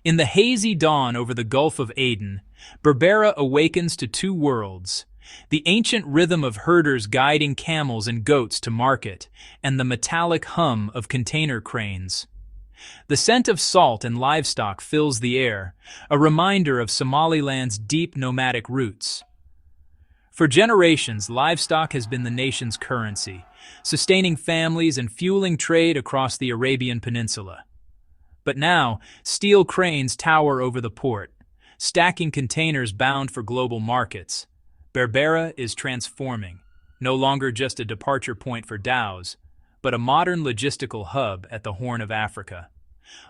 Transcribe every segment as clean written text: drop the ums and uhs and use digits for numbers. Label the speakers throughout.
Speaker 1: In the hazy dawn over the Gulf of Aden, Berbera awakens to two worlds: the ancient rhythm of herders guiding camels and goats to market, and the metallic hum of container cranes. The scent of salt and livestock fills the air, a reminder of Somaliland's deep nomadic roots. For generations, livestock has been the nation's currency, sustaining families and fueling trade across the Arabian Peninsula. But now, steel cranes tower over the port, stacking containers bound for global markets. Berbera is transforming, no longer just a departure point for dhows, but a modern logistical hub at the Horn of Africa.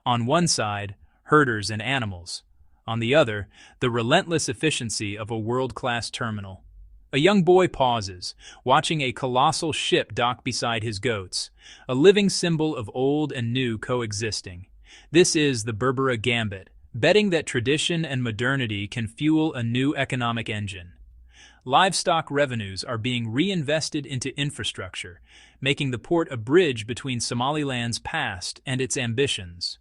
Speaker 1: On one side, herders and animals. On the other, the relentless efficiency of a world-class terminal. A young boy pauses, watching a colossal ship dock beside his goats, a living symbol of old and new coexisting. This is the Berbera Gambit, betting that tradition and modernity can fuel a new economic engine. Livestock revenues are being reinvested into infrastructure, making the port a bridge between Somaliland's past and its ambitions.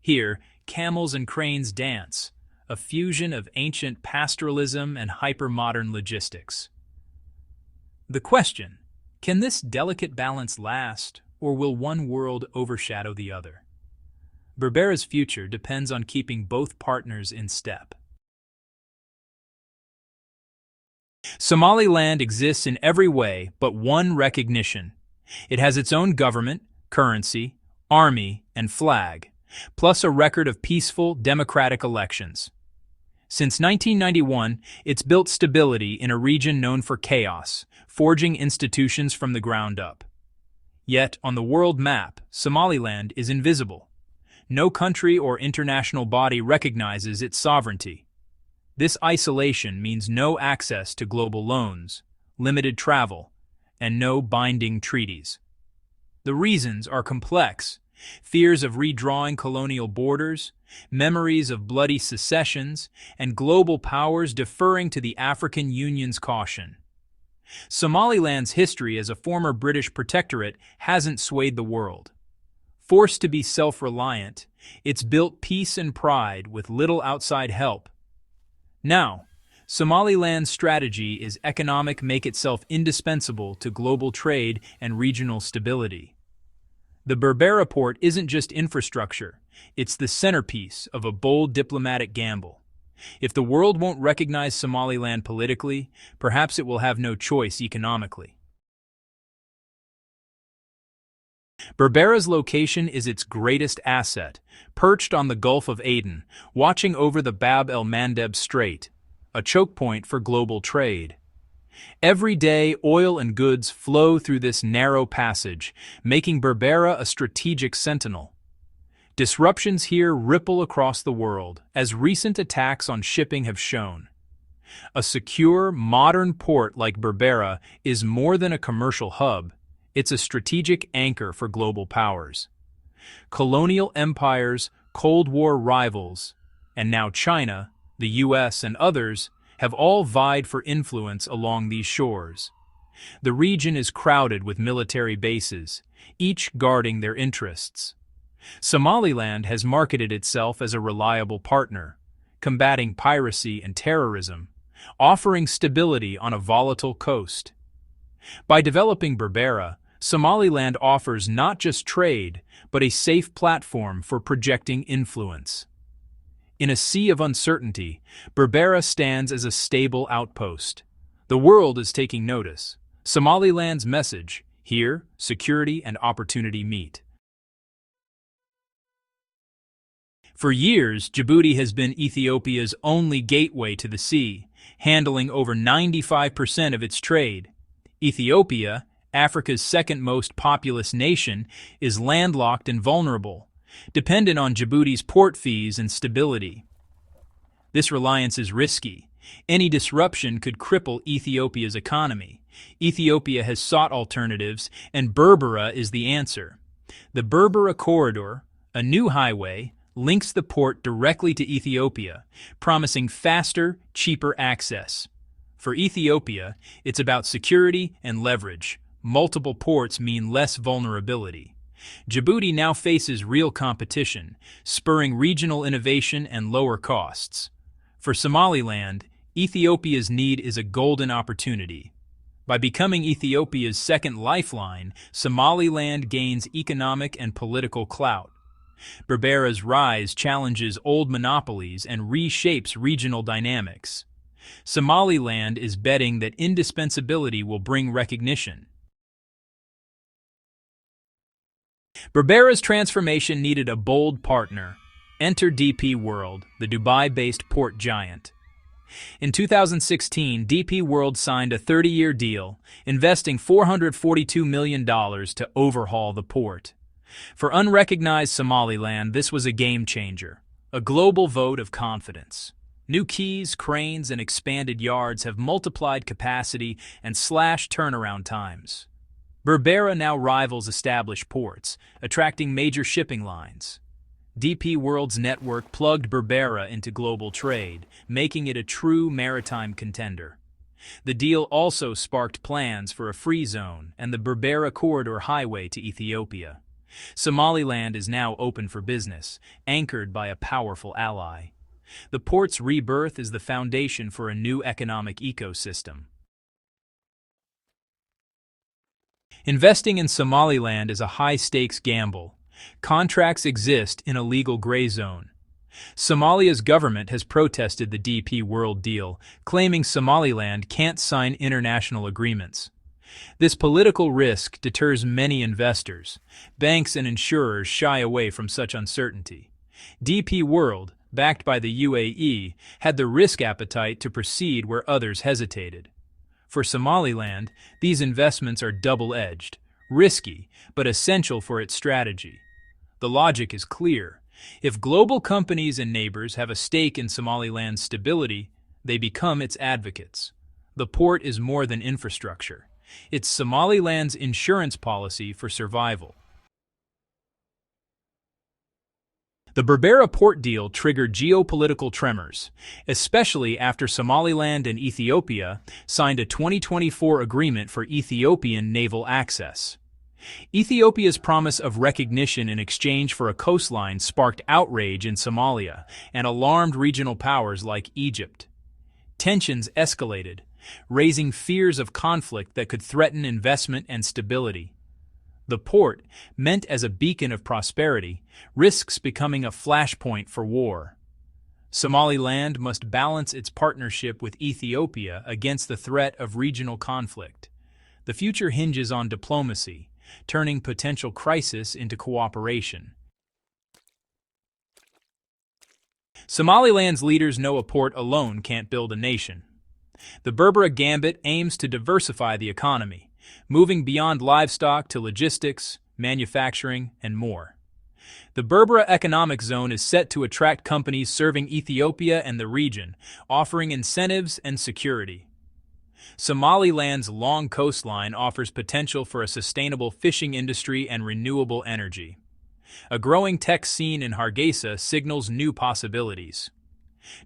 Speaker 1: Here, camels and cranes dance, a fusion of ancient pastoralism and hyper-modern logistics. The question: can this delicate balance last, or will one world overshadow the other? Berbera's future depends on keeping both partners in step. Somaliland exists in every way but one recognition. It has its own government, currency, army, and flag, plus a record of peaceful, democratic elections. Since 1991, it's built stability in a region known for chaos, forging institutions from the ground up. Yet, on the world map, Somaliland is invisible. No country or international body recognizes its sovereignty. This isolation means no access to global loans, limited travel, and no binding treaties. The reasons are complex: fears of redrawing colonial borders, memories of bloody secessions, and global powers deferring to the African Union's caution. Somaliland's history as a former British protectorate hasn't swayed the world. Forced to be self-reliant, it's built peace and pride with little outside help. Now, Somaliland's strategy is economic, make itself indispensable to global trade and regional stability. The Berbera port isn't just infrastructure, it's the centerpiece of a bold diplomatic gamble. If the world won't recognize Somaliland politically, perhaps it will have no choice economically. Berbera's location is its greatest asset, perched on the Gulf of Aden, watching over the Bab el-Mandeb Strait, a choke point for global trade. Every day, oil and goods flow through this narrow passage, making Berbera a strategic sentinel. Disruptions here ripple across the world, as recent attacks on shipping have shown. A secure, modern port like Berbera is more than a commercial hub. It's a strategic anchor for global powers. Colonial empires, Cold War rivals, and now China, the US, and others have all vied for influence along these shores. The region is crowded with military bases, each guarding their interests. Somaliland has marketed itself as a reliable partner, combating piracy and terrorism, offering stability on a volatile coast. By developing Berbera, Somaliland offers not just trade, but a safe platform for projecting influence. In a sea of uncertainty, Berbera stands as a stable outpost. The world is taking notice. Somaliland's message: here, security and opportunity meet. For years, Djibouti has been Ethiopia's only gateway to the sea, handling over 95% of its trade. Ethiopia, Africa's second most populous nation, is landlocked and vulnerable, dependent on Djibouti's port fees and stability. This reliance is risky. Any disruption could cripple Ethiopia's economy. Ethiopia has sought alternatives, and Berbera is the answer. The Berbera Corridor, a new highway, links the port directly to Ethiopia, promising faster, cheaper access. For Ethiopia, it's about security and leverage. Multiple ports mean less vulnerability. Djibouti now faces real competition, spurring regional innovation and lower costs. For Somaliland, Ethiopia's need is a golden opportunity. By becoming Ethiopia's second lifeline, Somaliland gains economic and political clout. Berbera's rise challenges old monopolies and reshapes regional dynamics. Somaliland is betting that indispensability will bring recognition. Berbera's transformation needed a bold partner. Enter DP World, the Dubai-based port giant. In 2016, DP World signed a 30-year deal, investing $442 million to overhaul the port. For unrecognized Somaliland, this was a game-changer, a global vote of confidence. New quays, cranes, and expanded yards have multiplied capacity and slashed turnaround times. Berbera now rivals established ports, attracting major shipping lines. DP World's network plugged Berbera into global trade, making it a true maritime contender. The deal also sparked plans for a free zone and the Berbera corridor highway to Ethiopia. Somaliland is now open for business, anchored by a powerful ally. The port's rebirth is the foundation for a new economic ecosystem. Investing in Somaliland is a high-stakes gamble. Contracts exist in a legal gray zone. Somalia's government has protested the DP World deal, claiming Somaliland can't sign international agreements. This political risk deters many investors. Banks and insurers shy away from such uncertainty. DP World, backed by the UAE, had the risk appetite to proceed where others hesitated. For Somaliland, these investments are double-edged, risky, but essential for its strategy. The logic is clear. If global companies and neighbors have a stake in Somaliland's stability, they become its advocates. The port is more than infrastructure. It's Somaliland's insurance policy for survival. The Berbera port deal triggered geopolitical tremors, especially after Somaliland and Ethiopia signed a 2024 agreement for Ethiopian naval access. Ethiopia's promise of recognition in exchange for a coastline sparked outrage in Somalia and alarmed regional powers like Egypt. Tensions escalated, raising fears of conflict that could threaten investment and stability. The port, meant as a beacon of prosperity, risks becoming a flashpoint for war. Somaliland must balance its partnership with Ethiopia against the threat of regional conflict. The future hinges on diplomacy, turning potential crisis into cooperation. Somaliland's leaders know a port alone can't build a nation. The Berbera Gambit aims to diversify the economy, moving beyond livestock to logistics, manufacturing, and more. The Berbera Economic Zone is set to attract companies serving Ethiopia and the region, offering incentives and security. Somaliland's long coastline offers potential for a sustainable fishing industry and renewable energy. A growing tech scene in Hargeisa signals new possibilities.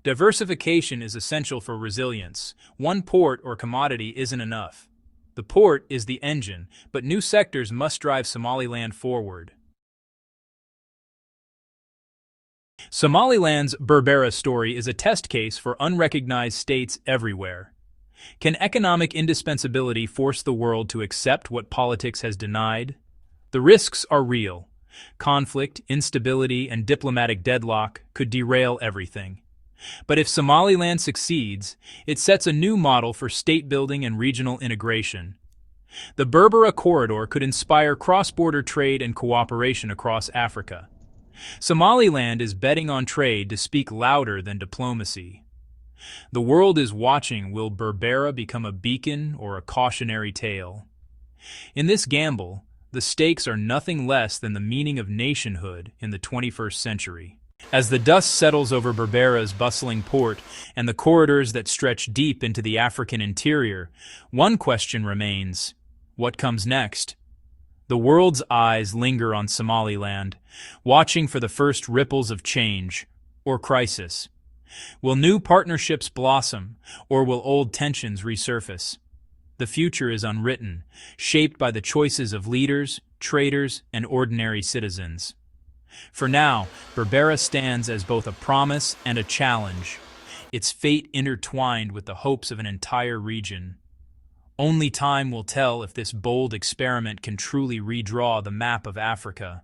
Speaker 1: Diversification is essential for resilience. One port or commodity isn't enough. The port is the engine, but new sectors must drive Somaliland forward. Somaliland's Berbera story is a test case for unrecognized states everywhere. Can economic indispensability force the world to accept what politics has denied? The risks are real. Conflict, instability, and diplomatic deadlock could derail everything. But if Somaliland succeeds, it sets a new model for state building and regional integration. The Berbera corridor could inspire cross-border trade and cooperation across Africa. Somaliland is betting on trade to speak louder than diplomacy. The world is watching. Will Berbera become a beacon or a cautionary tale? In this gamble, the stakes are nothing less than the meaning of nationhood in the 21st century. As the dust settles over Berbera's bustling port and the corridors that stretch deep into the African interior, one question remains: what comes next? The world's eyes linger on Somaliland, watching for the first ripples of change or crisis. Will new partnerships blossom, or will old tensions resurface? the future is unwritten, shaped by the choices of leaders, traders, and ordinary citizens. For now, Berbera stands as both a promise and a challenge, its fate intertwined with the hopes of an entire region. Only time will tell if this bold experiment can truly redraw the map of Africa.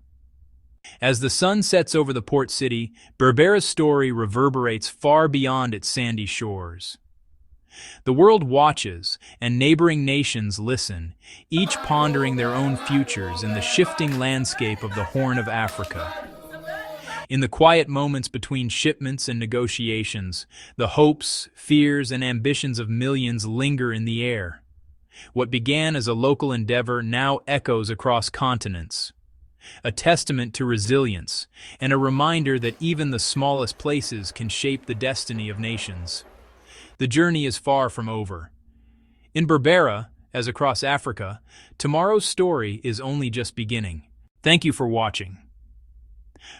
Speaker 1: As the sun sets over the port city, Berbera's story reverberates far beyond its sandy shores. The world watches, and neighboring nations listen, each pondering their own futures in the shifting landscape of the Horn of Africa. In the quiet moments between shipments and negotiations, the hopes, fears, and ambitions of millions linger in the air. What began as a local endeavor now echoes across continents, a testament to resilience and a reminder that even the smallest places can shape the destiny of nations. The journey is far from over. In Berbera, as across Africa, tomorrow's story is only just beginning. Thank you for watching.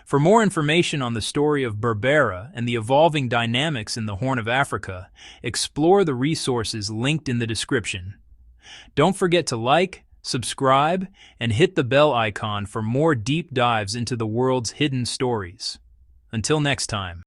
Speaker 1: For more information on the story of Berbera and the evolving dynamics in the Horn of Africa, explore the resources linked in the description. Don't forget to like, subscribe, and hit the bell icon for more deep dives into the world's hidden stories. Until next time.